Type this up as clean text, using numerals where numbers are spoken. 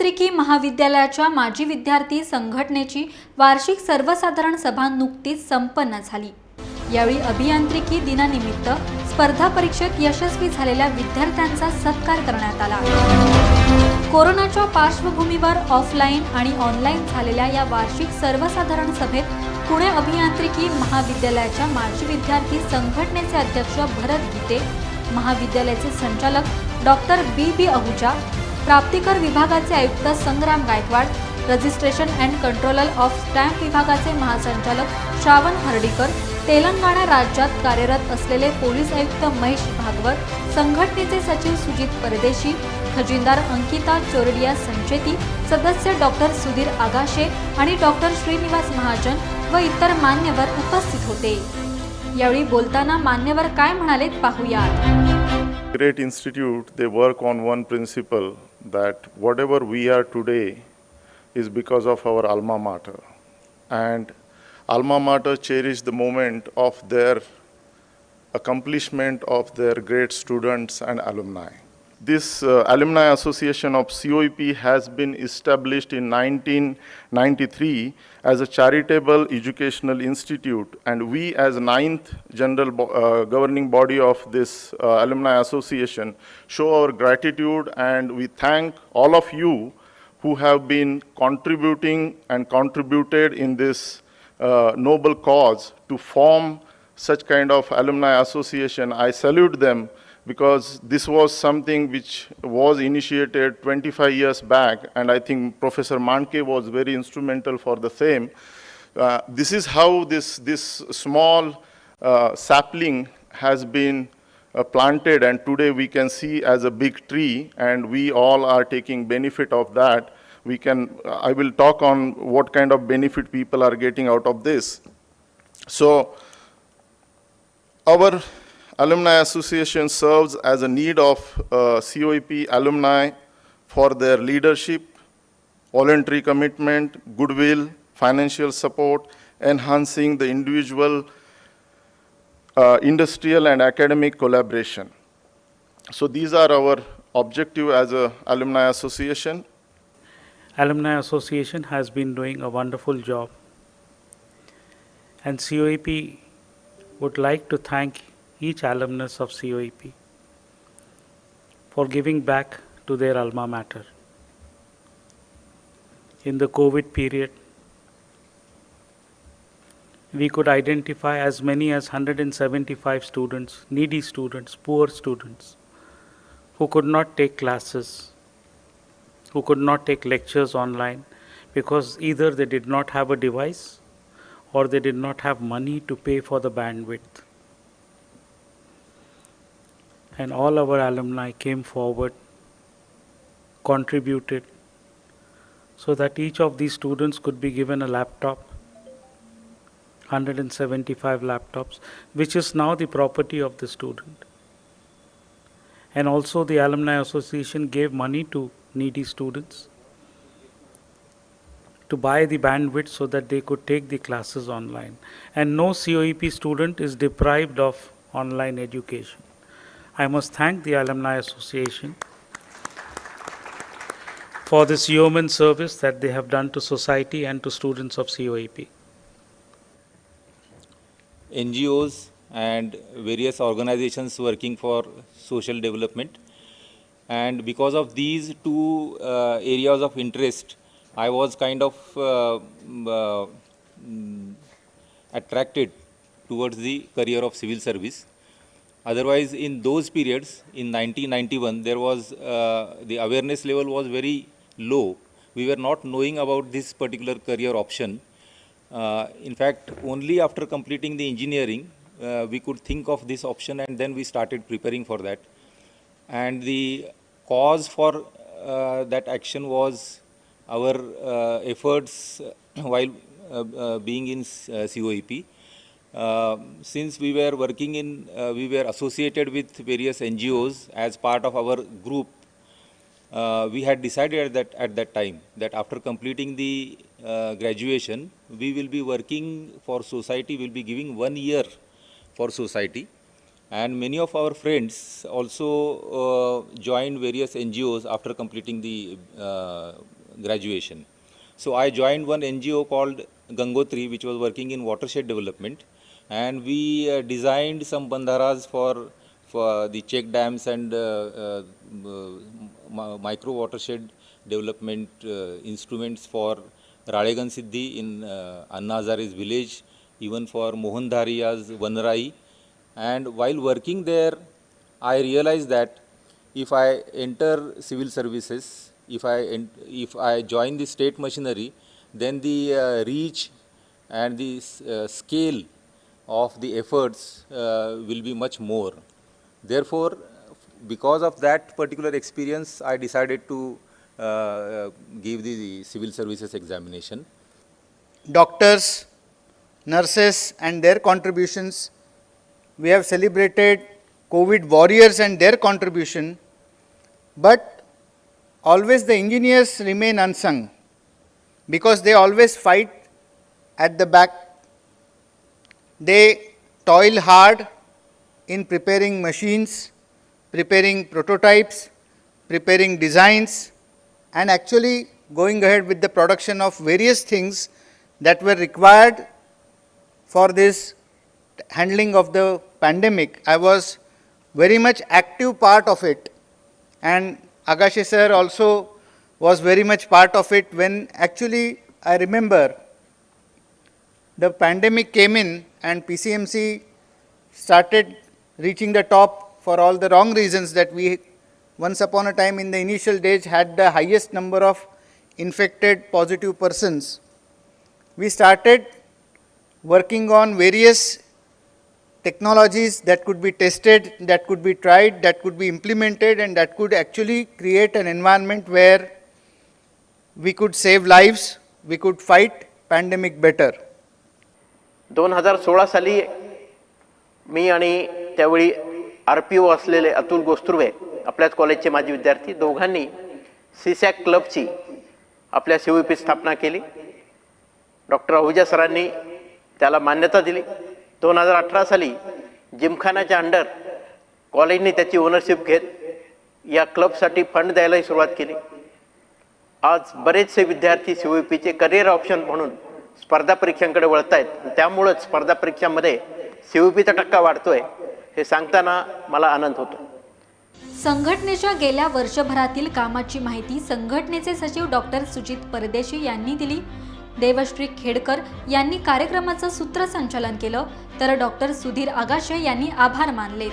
अभियांत्रिकी महाविद्यालयाच्या माजी विद्यार्थी संघटनेची वार्षिक सर्वसाधारण सभा नुकतीच संपन्न झाली। यावेळी अभियांत्रिकी दिनानिमित्त स्पर्धा परीक्षेत यशस्वी झालेल्या विद्यार्थ्यांचा सत्कार करण्यात आला। कोरोनाच्या पार्श्वभूमीवर ऑफलाईन आणि ऑनलाईन झालेल्या या वार्षिक सर्वसाधारण सभेत पुणे अभियांत्रिकी महाविद्यालयाच्या माजी विद्यार्थी संघटनेचे अध्यक्ष भरत गीते, महाविद्यालयाचे संचालक डॉक्टर बी अहुजा, प्राप्तिकर विभागाचे आयुक्त संग्राम Gaikwad, registration and controller of stamp विभागाचे महासंचालक श्रावण हर्डीकर, तेलंगणा राज्यात कार्यरत असलेले पोलीस आयुक्त महेश भागवत, संघटनेचे सचिव सुजित परदेशी, खजिनदार अंकिता चोरडिया संचेती, सदस्य डॉक्टर सुधीर आगाशे आणि डॉक्टर श्रीनिवास महाजन व इतर मान्यवर उपस्थित होते। यावेळी बोलताना मान्यवर काय म्हणाले पाहूयात। Great institute, they work on one principle, that whatever we are today is because of our alma mater, and alma mater cherish the moment of their accomplishment of their great students and alumni. This Alumni Association of COEP has been established in 1993 as a charitable educational institute, and we as ninth general governing body of this Alumni Association show our gratitude, and we thank all of you who have been contributing and contributed in this noble cause to form such kind of alumni association. I salute them, because this was something which was initiated 25 years back, and I think Professor Manke was very instrumental for the same. This is how this small sapling has been planted, and today we can see as a big tree, and we all are taking benefit of that. I will talk on what kind of benefit people are getting out of this. So our Alumni Association serves as a need of COEP alumni for their leadership, voluntary commitment, goodwill, financial support, enhancing the individual, industrial and academic collaboration. So these are our objective as a Alumni Association. Alumni Association has been doing a wonderful job, and COEP would like to thank each alumnus of COEP for giving back to their alma mater. In the COVID period, we could identify as many as 175 students, needy students, poor students, who could not take classes, who could not take lectures online because either they did not have a device or they did not have money to pay for the bandwidth. And all our alumni came forward, contributed, so that each of these students could be given a laptop, 175 laptops, which is now the property of the student. And also the Alumni Association gave money to needy students to buy the bandwidth so that they could take the classes online. And no COEP student is deprived of online education. I must thank the Alumni Association for this yeoman service that they have done to society and to students of COEP. NGOs and various organizations working for social development, and because of these two areas of interest, I was kind of attracted towards the career of civil service. Otherwise, in those periods, in 1991, there was the awareness level was very low. We were not knowing about this particular career option. In fact, only after completing the engineering, we could think of this option, and then we started preparing for that. And the cause for that action was our efforts while being in COEP. Since we were working we were associated with various NGOs as part of our group, we had decided that at that time that after completing the graduation, we will be working for society, will be giving 1 year for society. And many of our friends also joined various NGOs after completing the graduation. So I joined one NGO called Gangotri, which was working in watershed development, and we designed some bandharas for the check dams and micro watershed development instruments for Ralegan Siddhi in Anna Hazare's village, even for Mohan Dhariya's Vanrai. And while working there, I realized that if I enter civil services, if I join the state machinery, then the reach and the scale of the efforts will be much more. Therefore, because of that particular experience, I decided to give the civil services examination. Doctors, nurses and their contributions. We have celebrated COVID warriors and their contribution, but always the engineers remain unsung because they always fight at the back. They toil hard in preparing machines, preparing prototypes, preparing designs, and actually going ahead with the production of various things that were required for this handling of the pandemic. I was very much active part of it, and Agashe sir also was very much part of it when actually I remember the pandemic came in and PCMC started reaching the top for all the wrong reasons that we once upon a time in the initial days had the highest number of infected positive persons. We started working on various technologies that could be tested, that could be tried, that could be implemented, and that could actually create an environment where we could save lives, we could fight pandemic better. 2016 साली मी आणि त्यावेळी RPO असलेले अतुल गोस्त्रुवे आपल्याच कॉलेजचे माजी विद्यार्थी दोघांनी सीसॅक क्लबची आपल्या CVP स्थापना केली. डॉक्टर अहुजा सरांनी त्याला मान्यता दिली. 2018 साली जिमखानाच्या अंडर कॉलेजने त्याची ओनरशिप घेत या क्लबसाठी फंड द्यायलाही सुरुवात केली. आज बरेचसे विद्यार्थी CVPचे करिअर ऑप्शन म्हणून स्पर्धा परीक्षांकडे वळत आहेत. त्यामुळेच स्पर्धा परीक्षांमध्ये CVPचा टक्का वाढतोय हे सांगताना मला आनंद होतो. संघटनेच्या गेल्या वर्षभरातील कामाची माहिती संघटनेचे सचिव डॉक्टर सुजित परदेशी यांनी दिली. देवश्री खेडकर यांनी कार्यक्रमाचं सूत्रसंचालन केलं तर डॉक्टर सुधीर आगाशे यांनी आभार मानले.